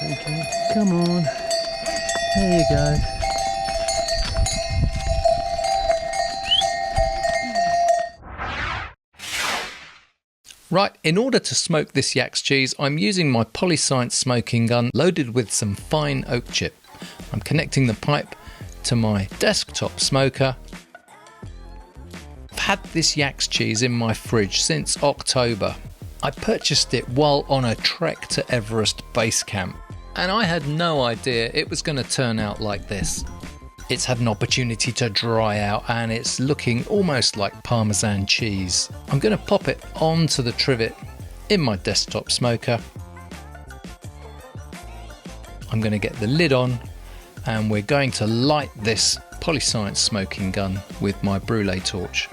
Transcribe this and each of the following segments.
Okay, come on. There you go. Right, in order to smoke this yak's cheese, I'm using my Polyscience smoking gun loaded with some fine oak chip. I'm connecting the pipe to my desktop smoker. I've had this yak's cheese in my fridge since October. I purchased it while on a trek to Everest Base Camp, and I had no idea it was going to turn out like this. It's had an opportunity to dry out and it's looking almost like Parmesan cheese. I'm going to pop it onto the trivet in my desktop smoker. I'm going to get the lid on and we're going to light this Polyscience smoking gun with my brulee torch.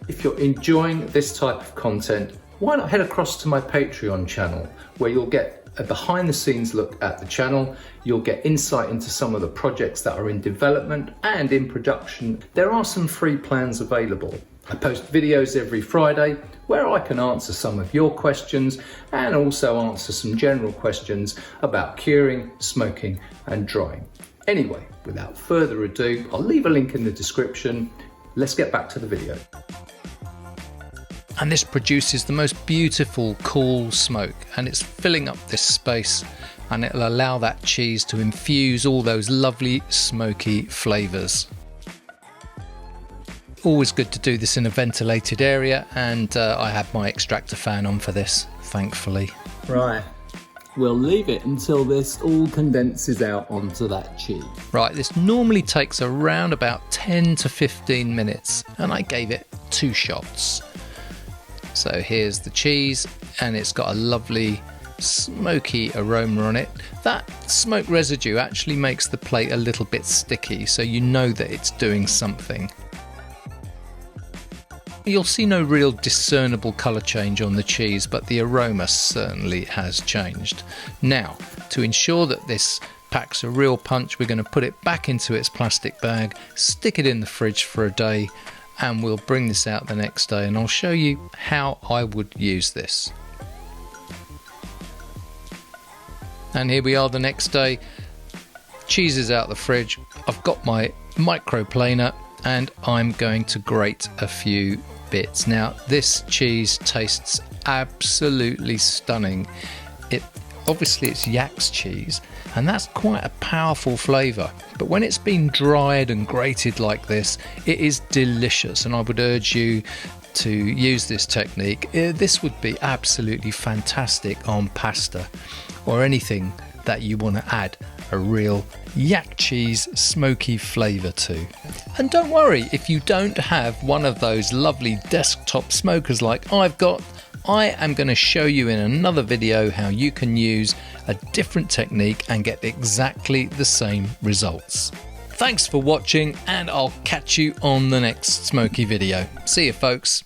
If you're enjoying this type of content, why not head across to my Patreon channel where you'll get a behind the scenes look at the channel. You'll get insight into some of the projects that are in development and in production. There are some free plans available. I post videos every Friday where I can answer some of your questions and also answer some general questions about curing, smoking and drying. Anyway, without further ado, I'll leave a link in the description. Let's get back to the video. And this produces the most beautiful cool smoke, and it's filling up this space and it'll allow that cheese to infuse all those lovely smoky flavours. Always good to do this in a ventilated area, and I have my extractor fan on for this, thankfully. Right, we'll leave it until this all condenses out onto that cheese. Right, this normally takes around about 10 to 15 minutes and I gave it 2 shots. So here's the cheese and it's got a lovely smoky aroma on it. That smoke residue actually makes the plate a little bit sticky, so you know that it's doing something. You'll see no real discernible colour change on the cheese, but the aroma certainly has changed. Now, to ensure that this packs a real punch, we're going to put it back into its plastic bag, stick it in the fridge for a day, and we'll bring this out the next day and I'll show you how I would use this. And here we are the next day. Cheese is out the fridge. I've got my microplaner and I'm going to grate a few bits. Now this cheese tastes absolutely stunning. Obviously it's yak's cheese and that's quite a powerful flavour, but when it's been dried and grated like this, it is delicious, and I would urge you to use this technique. This would be absolutely fantastic on pasta or anything that you want to add a real yak cheese smoky flavour to. And don't worry if you don't have one of those lovely desktop smokers like I've got. I am going to show you in another video how you can use a different technique and get exactly the same results. Thanks for watching and I'll catch you on the next smoky video. See you folks.